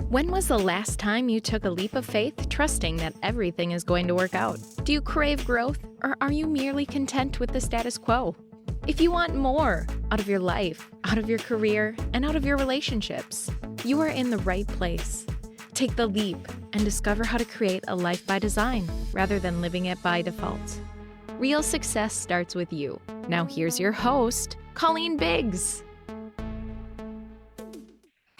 When was the last time you took a leap of faith, trusting that everything is going to work out? Do you crave growth, or are you merely content with the status quo? If you want more out of your life, out of your career, and out of your relationships, you are in the right place. Take the leap and discover how to create a life by design rather than living it by default. Real success starts with you. Now here's your host, Colleen Biggs.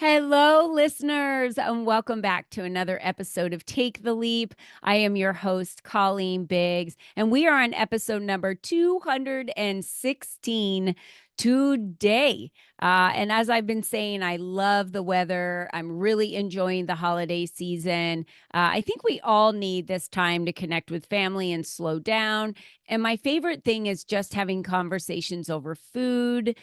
Hello, listeners, and welcome back to another episode of Take the Leap. I am your host, Colleen Biggs, and we are on episode number 216 today. And as I've been saying, I love the weather. I'm really enjoying the holiday season. I think we all need this time to connect with family and slow down. And my favorite thing is just having conversations over food,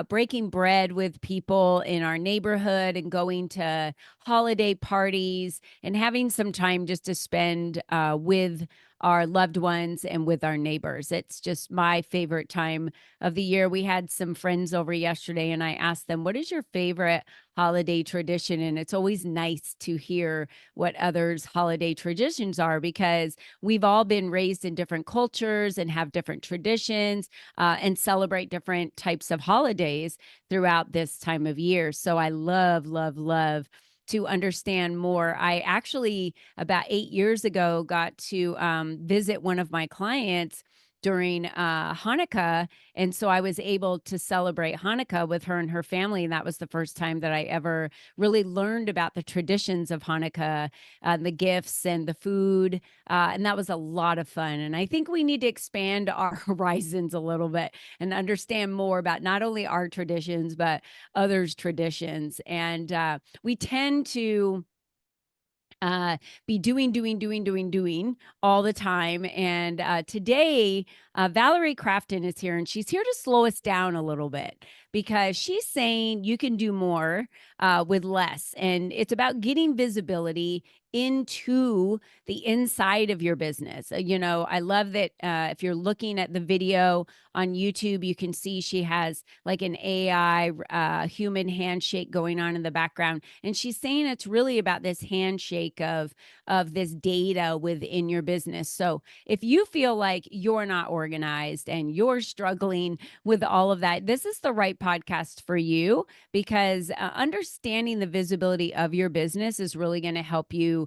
breaking bread with people in our neighborhood and going to holiday parties and having some time just to spend with our loved ones and with our neighbors. It's just my favorite time of the year. We had some friends over yesterday and I asked them, what is your favorite holiday tradition? And it's always nice to hear what others' holiday traditions are because we've all been raised in different cultures and have different traditions and celebrate different types of holidays throughout this time of year. So I love, love, love to understand more. I actually, about 8 years ago, got to visit one of my clients during Hanukkah. And so I was able to celebrate Hanukkah with her and her family. And that was the first time that I ever really learned about the traditions of Hanukkah, the gifts and the food. And that was a lot of fun. And I think we need to expand our horizons a little bit and understand more about not only our traditions, but others' traditions. And we tend to be doing all the time. And today, Valerie Crafton is here, and she's here to slow us down a little bit because she's saying you can do more with less. And it's about getting visibility into the inside of your business. I love that if you're looking at the video on YouTube, you can see she has like an AI human handshake going on in the background. And she's saying it's really about this handshake of this data within your business. So if you feel like you're not organized and you're struggling with all of that, this is the right podcast for you because understanding the visibility of your business is really going to help you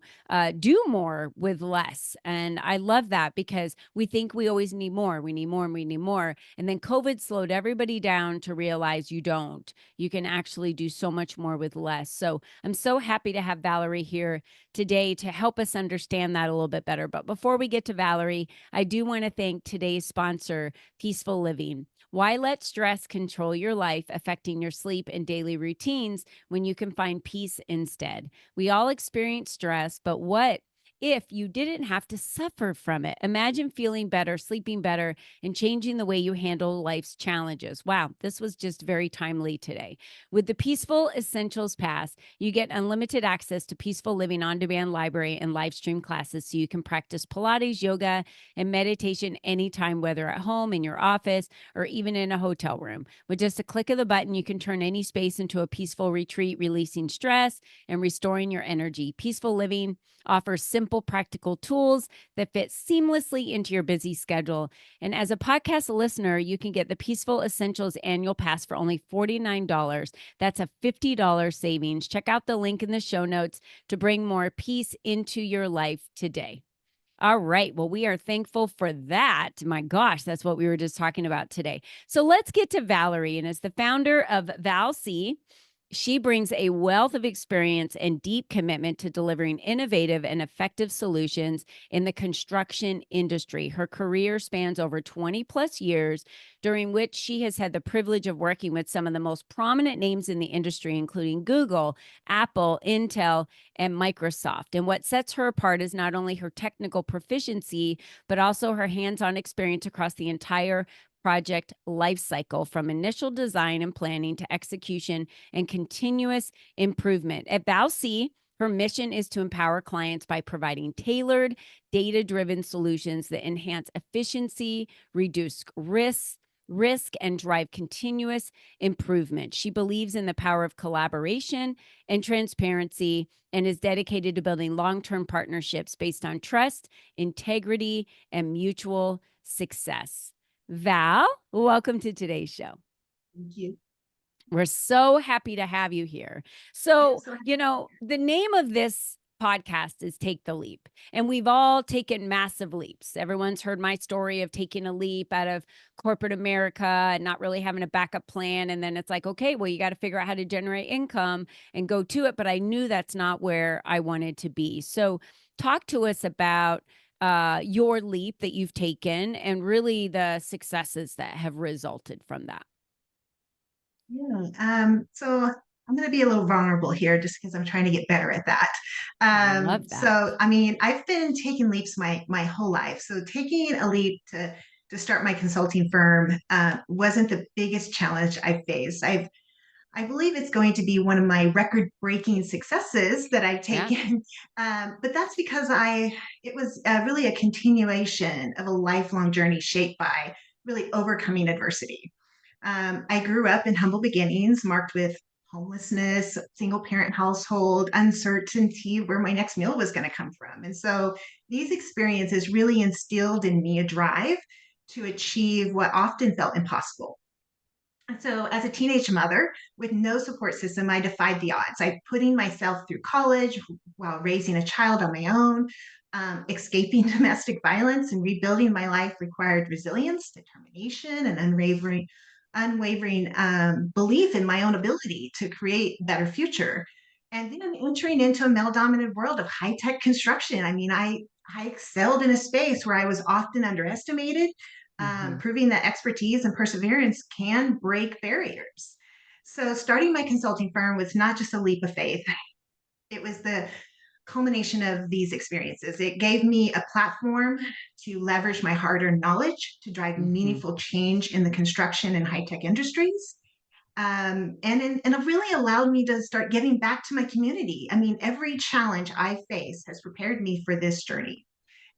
do more with less. And I love that because we think we always need more. We need more and we need more. And then COVID slowed everybody down to realize you don't. You can actually do so much more with less. So I'm so happy to have Valerie here today to help us understand that a little bit better. But before we get to Valerie, I do want to thank today's sponsor, Peaceful Living. Why let stress control your life, affecting your sleep and daily routines when you can find peace instead? We all experience stress, but what if you didn't have to suffer from it? Imagine feeling better, sleeping better, and changing the way you handle life's challenges. Wow, this was just very timely today. With the Peaceful Essentials Pass, you get unlimited access to Peaceful Living on-demand library and live stream classes so you can practice Pilates, yoga, and meditation anytime, whether at home, in your office, or even in a hotel room. With just a click of the button, you can turn any space into a peaceful retreat, releasing stress and restoring your energy. Peaceful Living offers simple, practical tools that fit seamlessly into your busy schedule. And as a podcast listener, you can get the Peaceful Essentials annual pass for only $49. That's a $50 savings. Check out the link in the show notes to bring more peace into your life today. All right. Well, we are thankful for that. My gosh, that's what we were just talking about today. So let's get to Valerie. And as the founder of ValC, she brings a wealth of experience and deep commitment to delivering innovative and effective solutions in the construction industry. Her career spans over 20 plus years, during which she has had the privilege of working with some of the most prominent names in the industry, including Google, Apple, Intel, and Microsoft. And what sets her apart is not only her technical proficiency, but also her hands-on experience across the entire project lifecycle, from initial design and planning to execution and continuous improvement. At ValC, her mission is to empower clients by providing tailored, data-driven solutions that enhance efficiency, reduce risks, risk, and drive continuous improvement. She believes in the power of collaboration and transparency and is dedicated to building long term partnerships based on trust, integrity, and mutual success. Val, welcome to today's show. Thank you. We're so happy to have you here. I'm So, so the name of this podcast is Take the Leap, and we've all taken massive leaps. Everyone's heard my story of taking a leap out of corporate America and not really having a backup plan. And then it's like, okay, well, you got to figure out how to generate income and go to it. But I knew that's not where I wanted to be. So, talk to us about your leap that you've taken and really the successes that have resulted from that. Yeah. So I'm going to be a little vulnerable here just because I'm trying to get better at that. Love that. I mean, I've been taking leaps my whole life. So taking a leap to start my consulting firm wasn't the biggest challenge I faced. I believe it's going to be one of my record-breaking successes that I've Yeah. taken. But that's because it was really a continuation of a lifelong journey shaped by really overcoming adversity. I grew up in humble beginnings, marked with homelessness, single parent household, uncertainty where my next meal was going to come from. And so these experiences really instilled in me a drive to achieve what often felt impossible. And so, as a teenage mother with no support system, I defied the odds. I putting myself through college while raising a child on my own, escaping domestic violence and rebuilding my life required resilience, determination, and unwavering belief in my own ability to create a better future. And then I'm entering into a male-dominated world of high-tech construction. I mean, I excelled in a space where I was often underestimated, Mhm. proving that expertise and perseverance can break barriers. So, starting my consulting firm was not just a leap of faith, it was the culmination of these experiences. It gave me a platform to leverage my hard earned knowledge to drive Mhm. meaningful change in the construction and high tech industries. And it really allowed me to start giving back to my community. I mean, every challenge I face has prepared me for this journey.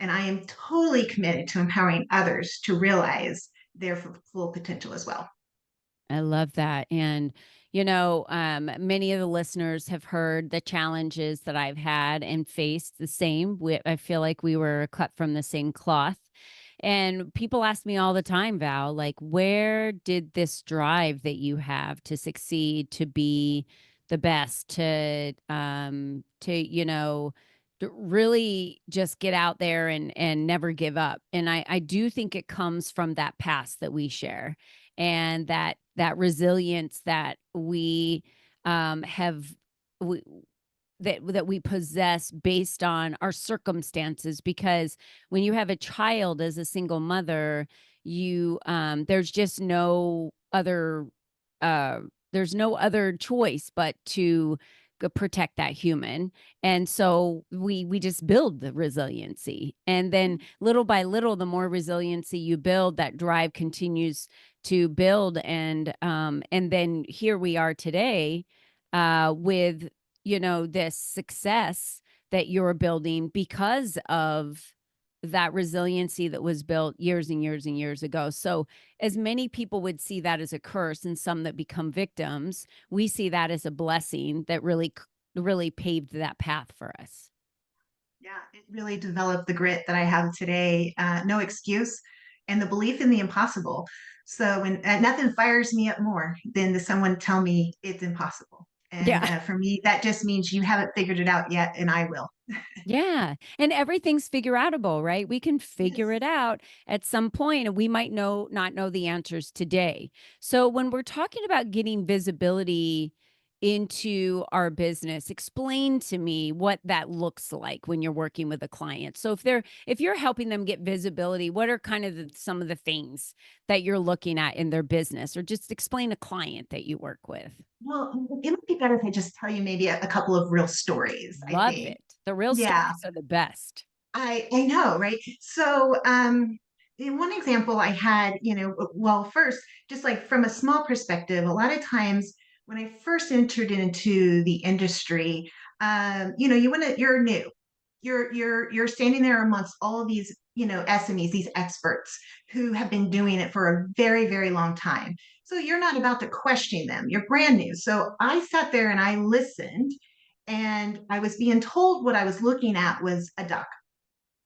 And I am totally committed to empowering others to realize their full potential as well. I love that. And, many of the listeners have heard the challenges that I've had and faced the same. I feel like we were cut from the same cloth. And people ask me all the time, Val, like, where did this drive that you have to succeed, to be the best, to really just get out there and never give up. And I do think it comes from that past that we share and that resilience that we have we, that we possess based on our circumstances. Because when you have a child as a single mother, you there's just no other uh there's no other choice but to protect that human. And so we just build the resiliency, and then little by little, the more resiliency you build, that drive continues to build. And then here we are today, with this success that you're building because of that resiliency that was built years and years and years ago. So, as many people would see that as a curse and some that become victims, we see that as a blessing that really paved that path for us. Yeah, it really developed the grit that I have today. No excuse, and the belief in the impossible. So when nothing fires me up more than to someone tell me it's impossible. And Yeah. for me, that just means you haven't figured it out yet, and I will. Yeah. And everything's figure outable, right? We can figure Yes. it out at some point, and we might not know the answers today. So when we're talking about getting visibility into our business, explain to me what that looks like when you're working with a client. So if you're helping them get visibility, what are kind of some of the things that you're looking at in their business, or just explain a client that you work with? Well, it would be better if I just tell you maybe a couple of real stories, I Love think. it. The real Yeah, stories are the best. I know, right? So, in one example I had, well, first, just like from a small perspective, a lot of times when I first entered into the industry, you're new. You're standing there amongst all of these SMEs, these experts who have been doing it for a very, very long time. So you're not about to question them. You're brand new. So I sat there and I listened, and I was being told what I was looking at was a duck.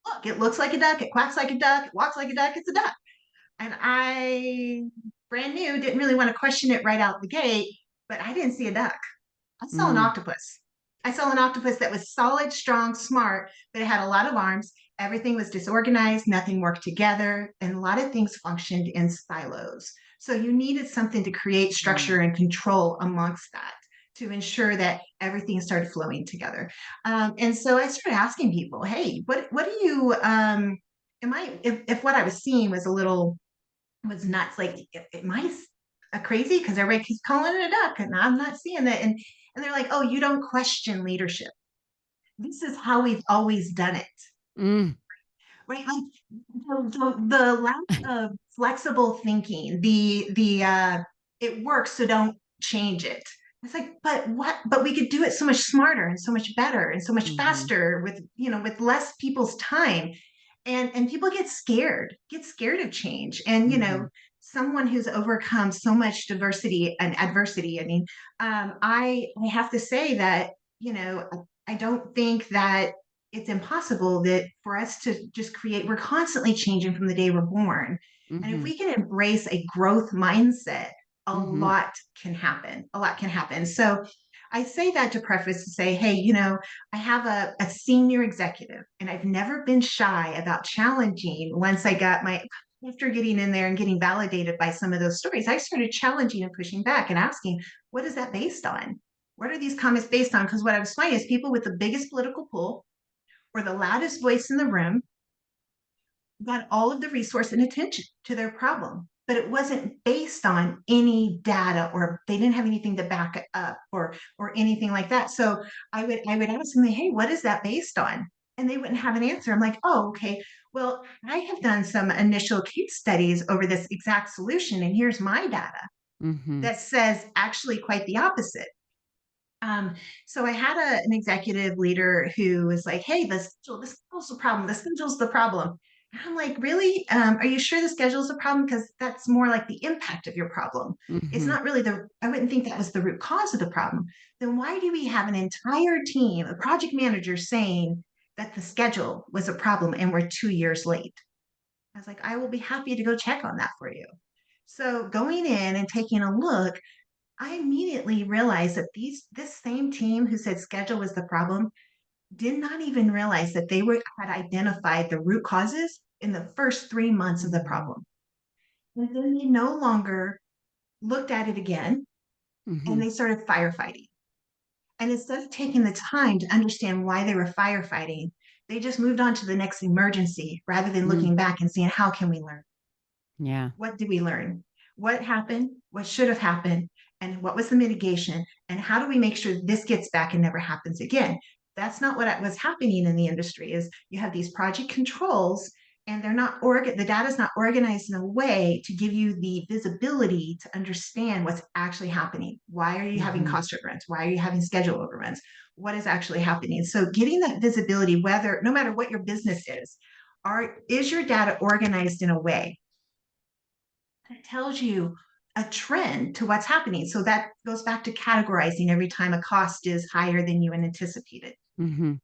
Look, it looks like a duck, it quacks like a duck, it walks like a duck, it's a duck. And I, brand new, didn't really want to question it right out the gate, but I didn't see a duck. I saw an Mm, octopus. I saw an octopus that was solid, strong, smart, but it had a lot of arms. Everything was disorganized, nothing worked together, and a lot of things functioned in silos. So you needed something to create structure mm, and control amongst that to ensure that everything started flowing together. And so I started asking people, hey, what do you am I if what I was seeing was a little was nuts. Like, am I crazy? Because everybody keeps calling it a duck, and I'm not seeing that. And they're like, "Oh, you don't question leadership. This is how we've always done it, mm. right?" Like the lack of flexible thinking, the it works, so don't change it. It's like, but what? But we could do it so much smarter and so much better and so much Mhm, faster with with less people's time. And people get scared of change. And mhm, someone who's overcome so much diversity and adversity. I mean, I have to say that I don't think that it's impossible that for us to just create. We're constantly changing from the day we're born, and if mhm, we can embrace a growth mindset, a mhm, lot can happen. A lot can happen. So I say that to preface to say, hey, I have a senior executive, and I've never been shy about challenging. Once I got after getting in there and getting validated by some of those stories, I started challenging and pushing back and asking, what is that based on? What are these comments based on? Because what I was finding is people with the biggest political pull or the loudest voice in the room got all of the resource and attention to their problem, but it wasn't based on any data, or they didn't have anything to back it up, or anything like that. So I would ask them, hey, what is that based on? And they wouldn't have an answer. I'm like, oh, okay. Well, I have done some initial case studies over this exact solution, and here's my data mhm, that says actually quite the opposite. Um, so I had an executive leader who was like, "Hey, the schedule's the problem. The schedule's the problem." And I'm like, "Really? Are you sure the schedule's the problem? Because that's more like the impact of your problem. It's mhm, not really I wouldn't think that was the root cause of the problem. Then why do we have an entire team, a project manager, saying that the schedule was a problem and we're 2 years late?" I was like, "I will be happy to go check on that for you." So going in and taking a look, I immediately realized that this same team who said schedule was the problem did not even realize that had identified the root causes in the first 3 months of the mhm, problem. And then they no longer looked at it again, and mhm, they started firefighting. And instead of taking the time to understand why they were firefighting, they just moved on to the next emergency rather than mm. looking back and seeing, how can we learn? Yeah. What did we learn? What happened? What should have happened? And what was the mitigation? And how do we make sure this gets back and never happens again? That's not what was happening in the industry. Is you have these project controls, and the data is not organized in a way to give you the visibility to understand what's actually happening. Why are you having Mhm, cost overruns? Why are you having schedule overruns? What is actually happening? So getting that visibility, whether no matter what your business is your data organized in a way that tells you a trend to what's happening? So that goes back to categorizing every time a cost is higher than you anticipated. mhm,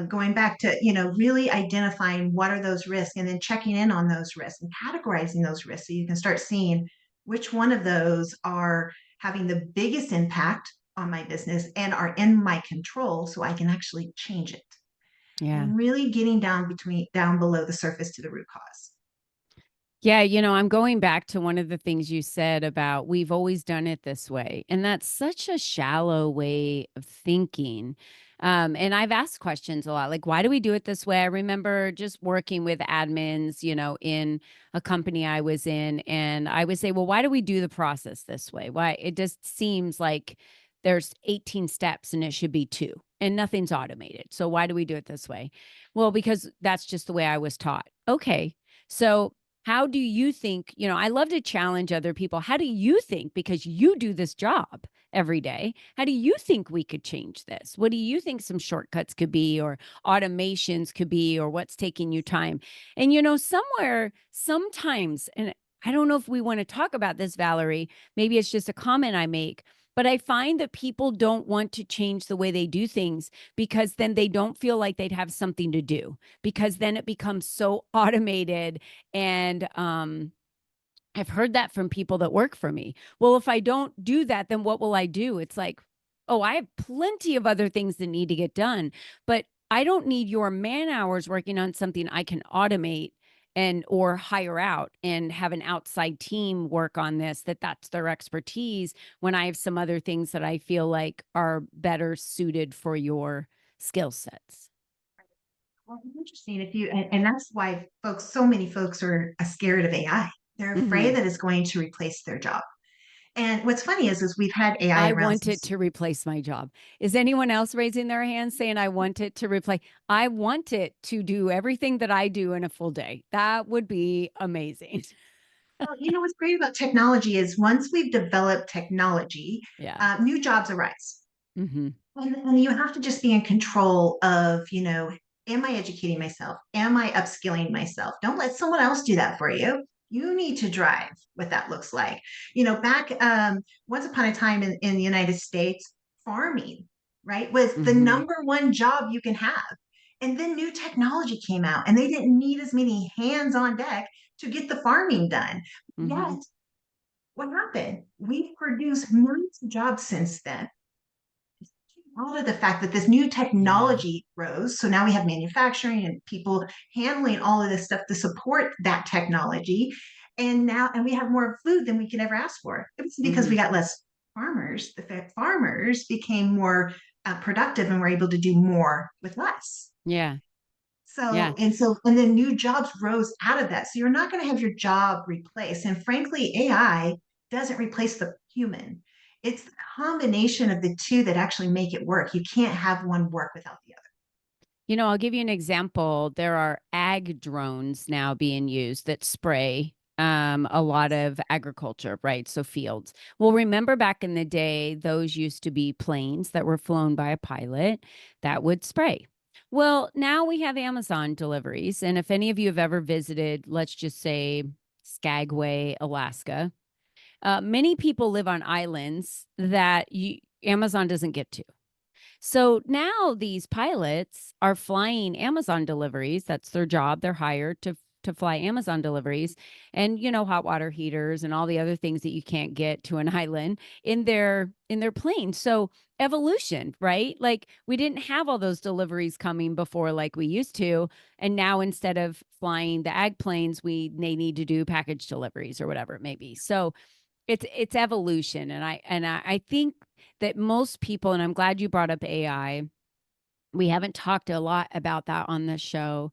Going back to, really identifying what are those risks, and then checking in on those risks and categorizing those risks so you can start seeing which one of those are having the biggest impact on my business and are in my control so I can actually change it. yeah. And really getting down below the surface to the root cause. Yeah, I'm going back to one of the things you said about we've always done it this way. And that's such a shallow way of thinking. And I've asked questions a lot like, why do we do it this way? I remember just working with admins, in a company I was in. And I would say, well, why do we do the process this way? Why? It just seems like there's 18 steps and it should be two and nothing's automated. So why do we do it this way? Well, because that's just the way I was taught. Okay. So How do you think, I love to challenge other people. How do you think, because you do this job every day, how do you think we could change this? What do you think some shortcuts could be, or automations could be, or what's taking you time? And, somewhere, sometimes, and I don't know if we want to talk about this, Valerie, maybe it's just a comment I make, but I find that people don't want to change the way they do things because then they don't feel like they'd have something to do, because then it becomes so automated. And I've heard that from people that work for me. Well, if I don't do that, then what will I do? It's like, oh, I have plenty of other things that need to get done, but I don't need your man hours working on something I can automate and or hire out and have an outside team work on this, that's their expertise, when I have some other things that I feel like are better suited for your skill sets. Well, it's interesting if you, and that's why so many folks are scared of AI. They're Mm-hmm. afraid that it's going to replace their job. And what's funny is we've had AI I around want it since. to replace my job. Is anyone else raising their hand saying, I want it to replace? I want it to do everything that I do in a full day. That would be amazing. Well, what's great about technology is once we've developed technology, Yeah. new jobs arise. Mm-hmm. And you have to just be in control of, am I educating myself? Am I upskilling myself? Don't let someone else do that for you. You need to drive what that looks like. Back once upon a time in the United States, farming, right, was the Mm-hmm. number one job you can have. And then new technology came out and they didn't need as many hands on deck to get the farming done. Mm-hmm. Yet, what happened? We've produced millions of jobs since then out of the fact that this new Yeah. technology rose. So now we have manufacturing and people handling all of this stuff to support that technology. And we have more food than we can ever ask for. It was because Mm-hmm. we got less farmers. The farmers became more productive and were able to do more with less. Yeah. Yeah. And then new jobs rose out of that. So you're not going to have your job replaced. And frankly, AI doesn't replace the human. It's the combination of the two that actually make it work. You can't have one work without the other. I'll give you an example. There are ag drones now being used that spray a lot of agriculture, right? So fields. Well, remember back in the day, those used to be planes that were flown by a pilot that would spray. Well, now we have Amazon deliveries. And if any of you have ever visited, let's just say Skagway, Alaska, many people live on islands that Amazon doesn't get to. So now these pilots are flying Amazon deliveries. That's their job. They're hired to fly Amazon deliveries, and hot water heaters and all the other things that you can't get to an island in their plane. So evolution, right? Like, we didn't have all those deliveries coming before like we used to, and now instead of flying the ag planes, they need to do package deliveries or whatever it may be. So it's evolution. And I think that most people, and I'm glad you brought up AI. We haven't talked a lot about that on this show.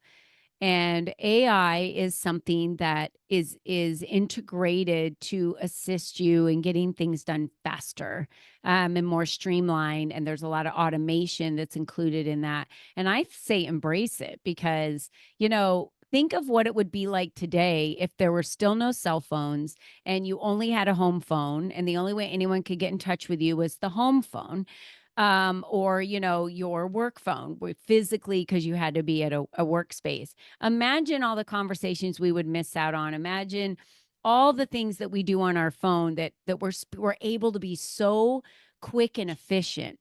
And AI is something that is integrated to assist you in getting things done faster, and more streamlined. And there's a lot of automation that's included in that. And I say embrace it, because think of what it would be like today if there were still no cell phones and you only had a home phone, and the only way anyone could get in touch with you was the home phone, or your work phone physically, because you had to be at a workspace. Imagine all the conversations we would miss out on. Imagine all the things that we do on our phone that we're able to be so quick and efficient,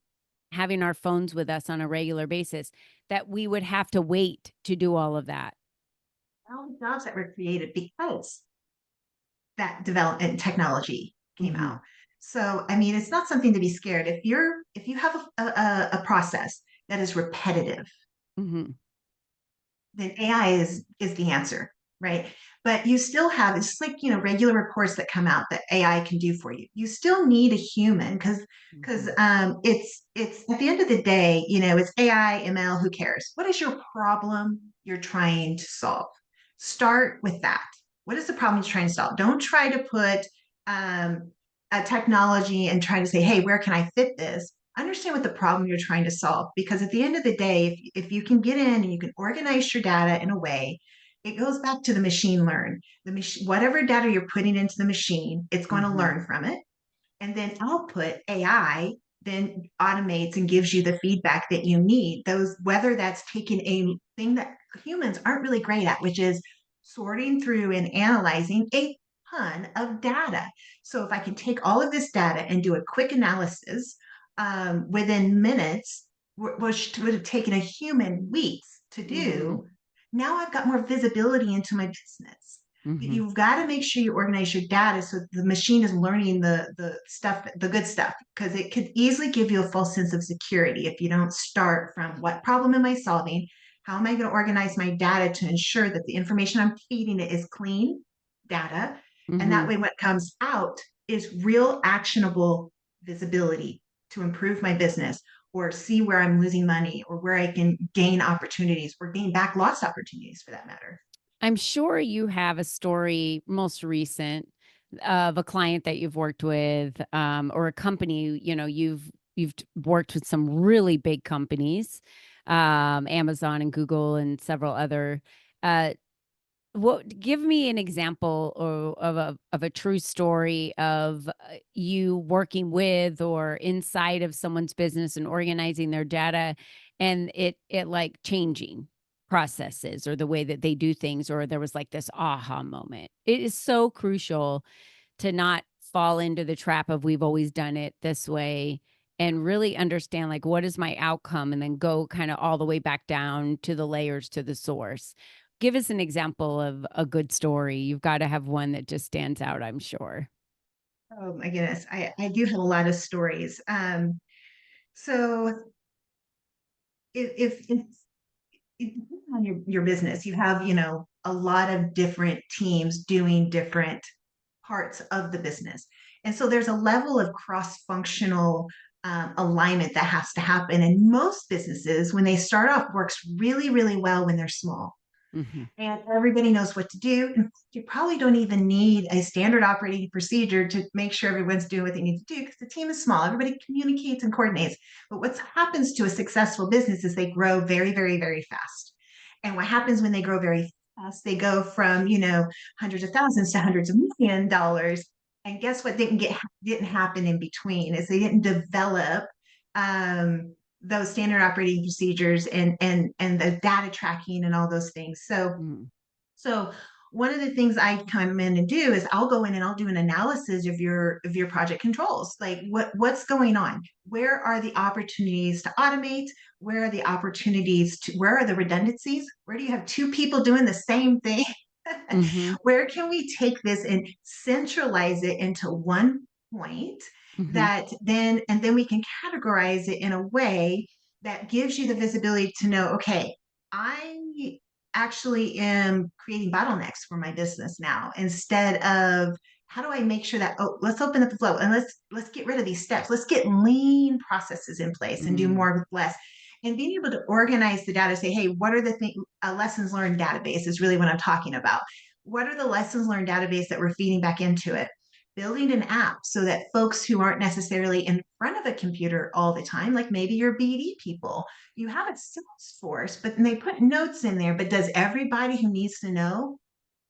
having our phones with us on a regular basis, that we would have to wait to do all of that. All the jobs that were created because that development technology came Mm-hmm. out. So, I mean, it's not something to be scared. If you have a process that is repetitive, Mm-hmm. then AI is the answer, right? But you still have it's like regular reports that come out that AI can do for you. You still need a human because Mm-hmm. it's at the end of the day, it's AI, ML. Who cares? What is your problem you're trying to solve? Start with that. What is the problem you're trying to solve? Don't try to put a technology and try to say, hey, where can I fit this? Understand what the problem you're trying to solve, because at the end of the day, if you can get in and you can organize your data in a way it goes back to the machine learn. Whatever data you're putting into the machine, it's going to Mm-hmm. learn from it. And then output AI then automates and gives you the feedback that you need. Those, whether that's taking a thing that humans aren't really great at, which is sorting through and analyzing a ton of data. So if I can take all of this data and do a quick analysis within minutes, which would have taken a human weeks to Mm-hmm. do, now I've got more visibility into my business. But Mm-hmm. you've got to make sure you organize your data so the machine is learning the stuff, the good stuff, because it could easily give you a false sense of security if you don't start from what problem am I solving? How am I going to organize my data to ensure that the information I'm feeding it is clean data? And Mm-hmm. that way, what comes out is real actionable visibility to improve my business or see where I'm losing money or where I can gain opportunities or gain back lost opportunities for that matter. I'm sure you have a story most recent of a client that you've worked with, or a company. You've worked with some really big companies, Amazon and Google and several other. Uh, what give me an example of a true story of you working with or inside of someone's business and organizing their data and it like changing processes or the way that they do things, or there was like this aha moment. It is so crucial to not fall into the trap of we've always done it this way and really understand like what is my outcome and then go kind of all the way back down to the layers to the source. Give us an example of a good story. You've got to have one that just stands out, I'm sure. Oh my goodness, I do have a lot of stories. So if it depends on your business, you have, a lot of different teams doing different parts of the business. And so there's a level of cross-functional alignment that has to happen. And most businesses, when they start off, works really, really well when they're small Mhm. and everybody knows what to do. And you probably don't even need a standard operating procedure to make sure everyone's doing what they need to do because the team is small. Everybody communicates and coordinates. But what happens to a successful business is they grow very, very, very fast. And what happens when they grow very fast, they go from, hundreds of thousands to hundreds of $1 million. And guess what didn't happen in between is they didn't develop um, those standard operating procedures and the data tracking and all those things. Mm. So one of the things I come in and do is I'll go in and I'll do an analysis of your project controls. Like what's going on? Where are the opportunities to automate? Where are the redundancies? Where do you have two people doing the same thing? Mhm. Where can we take this and centralize it into one point Mhm. and then we can categorize it in a way that gives you the visibility to know, okay, I actually am creating bottlenecks for my business now instead of how do I make sure that, oh, let's open up the flow and let's get rid of these steps. Let's get lean processes in place and do Mm. more with less. And being able to organize the data, say, hey, what are the lessons learned database is really what I'm talking about. What are the lessons learned database that we're feeding back into it? Building an app so that folks who aren't necessarily in front of a computer all the time, like maybe your BD people, you have a Salesforce, but then they put notes in there. But does everybody who needs to know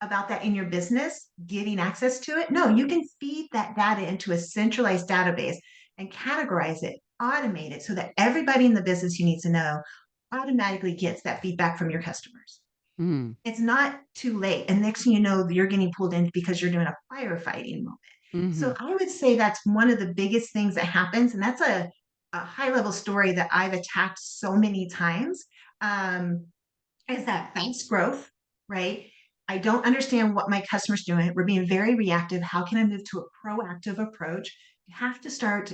about that in your business getting access to it? No, you can feed that data into a centralized database and categorize it, automate it so that everybody in the business who needs to know automatically gets that feedback from your customers. Mm. It's not too late. And next thing you know, you're getting pulled in because you're doing a firefighting moment. So Mhm. I would say that's one of the biggest things that happens. And that's a high level story that I've attacked so many times. Um, is that fast growth, right? I don't understand what my customer's doing. We're being very reactive. How can I move to a proactive approach? You have to start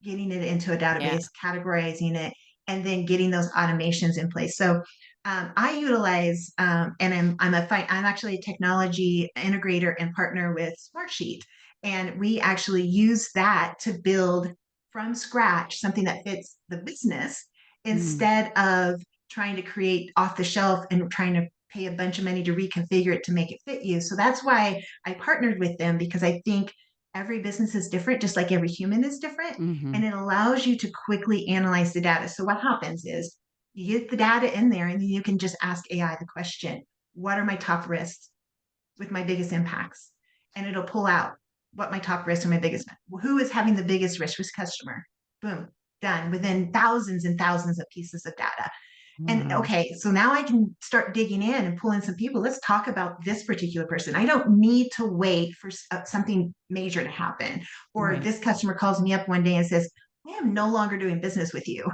getting it into a Yeah. database, categorizing it, and then getting those automations in place. So I utilize, and I'm actually a technology integrator and partner with Smartsheet, and we actually use that to build from scratch something that fits the business Mm. instead of trying to create off the shelf and trying to pay a bunch of money to reconfigure it to make it fit you. So that's why I partnered with them because I think every business is different, just like every human is different. And Mhm. it allows you to quickly analyze the data. So what happens is you get the data in there and then you can just ask AI the question, what are my top risks with my biggest impacts? And it'll pull out what my top risks are, my biggest, who is having the biggest risk with customer. Boom, done within thousands and thousands of pieces of data. And Wow. okay, so now I can start digging in and pull in some people. Let's talk about this particular person. I don't need to wait for something major to happen. Or Right. this customer calls me up one day and says, I am no longer doing business with you.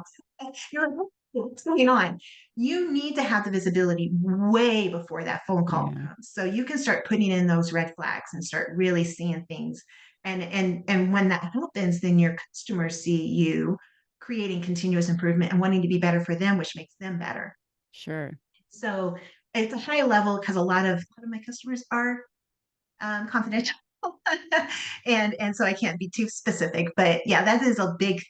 You're like, what's going on? You need to have the visibility way before that phone call Yeah. comes. So you can start putting in those red flags and start really seeing things. And when that happens, then your customers see you creating continuous improvement and wanting to be better for them, which makes them better. Sure. So it's a high level because a lot of my customers are confidential. and so I can't be too specific, but yeah, that is a big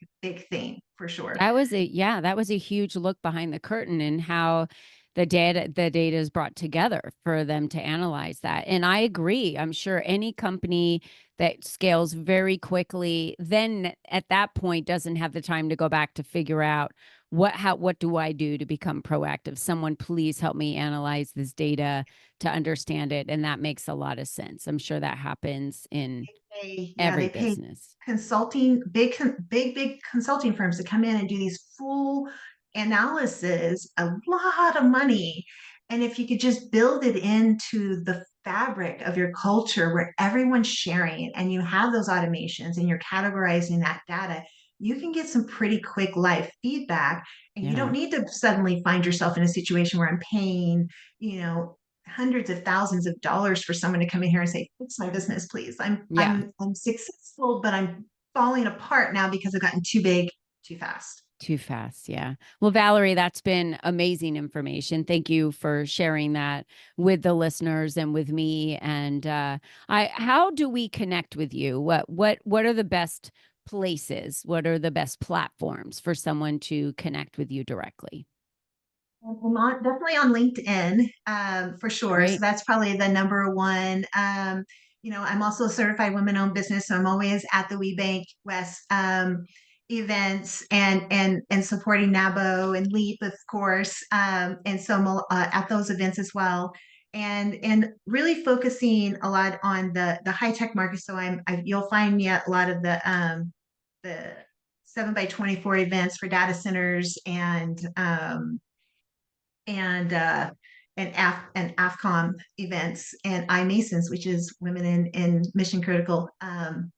thing for sure. That was a huge look behind the curtain and how the data is brought together for them to analyze that. And I agree. I'm sure any company that scales very quickly, then at that point doesn't have the time to go back to figure out what do I do to become proactive? Someone please help me analyze this data to understand it. And that makes a lot of sense. I'm sure that happens in every They pay business. consulting, big consulting firms to come in and do these full analysis, a lot of money. And if you could just build it into the fabric of your culture where everyone's sharing and you have those automations and you're categorizing that data, you can get some pretty quick live feedback. And you don't Yeah. need to suddenly find yourself in a situation where I'm paying, hundreds of thousands of dollars for someone to come in here and say, fix my business, please. I'm Yeah. I'm I'm successful, but I'm falling apart now because I've gotten too big too fast. Too fast, yeah. Well, Valerie, that's been amazing information. Thank you for sharing that with the listeners and with me. And how do we connect with you? What are the best places? What are the best platforms for someone to connect with you directly? Definitely on LinkedIn, for sure. So Great. that's probably the number one. I'm also a certified women-owned business, so I'm always at the WeBank West events and supporting NABO and LEAP, of course. And so I'm at those events as well, and really focusing a lot on the high tech market. So you'll find me at a lot of the 7x24 events for data centers and and AFCOM events and iMasons, which is women in mission critical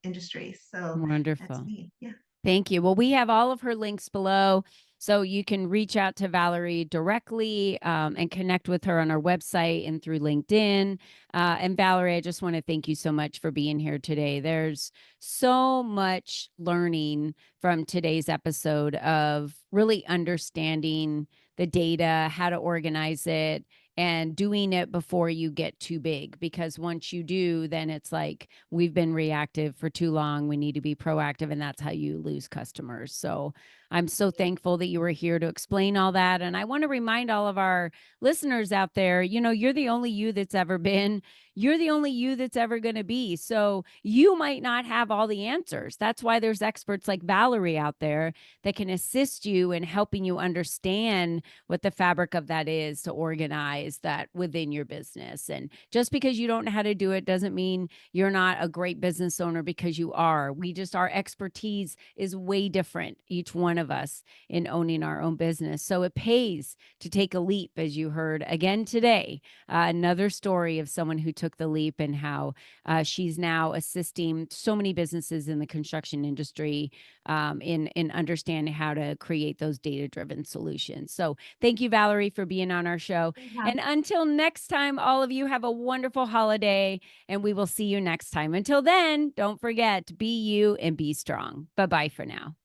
industries. So that's Wonderful. me. Yeah. Thank you. Well, we have all of her links below. So you can reach out to Valerie directly and connect with her on our website and through LinkedIn. And Valerie, I just want to thank you so much for being here today. There's so much learning from today's episode of really understanding the data, how to organize it, and doing it before you get too big. Because once you do, then it's like we've been reactive for too long. We need to be proactive, and that's how you lose customers. So I'm so thankful that you were here to explain all that. And I want to remind all of our listeners out there, you're the only you that's ever been. You're the only you that's ever going to be. So you might not have all the answers. That's why there's experts like Valerie out there that can assist you in helping you understand what the fabric of that is to organize that within your business. And just because you don't know how to do it doesn't mean you're not a great business owner, because you are. Our expertise is way different, each one of us, in owning our own business. So it pays to take a leap, as you heard again today. Another story of someone who took the leap and how she's now assisting so many businesses in the construction industry in understanding how to create those data-driven solutions. So thank you, Valerie, for being on our show. Yeah. And until next time, all of you have a wonderful holiday, and we will see you next time. Until then, don't forget, be you and be strong. Bye-bye for now.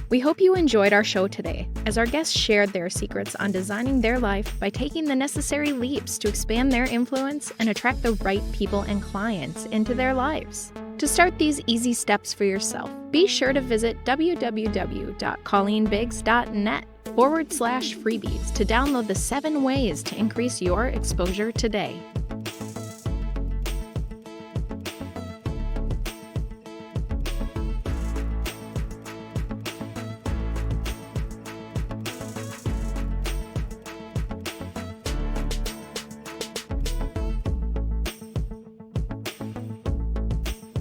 We hope you enjoyed our show today, as our guests shared their secrets on designing their life by taking the necessary leaps to expand their influence and attract the right people and clients into their lives. To start these easy steps for yourself, be sure to visit www.colleenbiggs.net/freebies to download the 7 ways to increase your exposure today.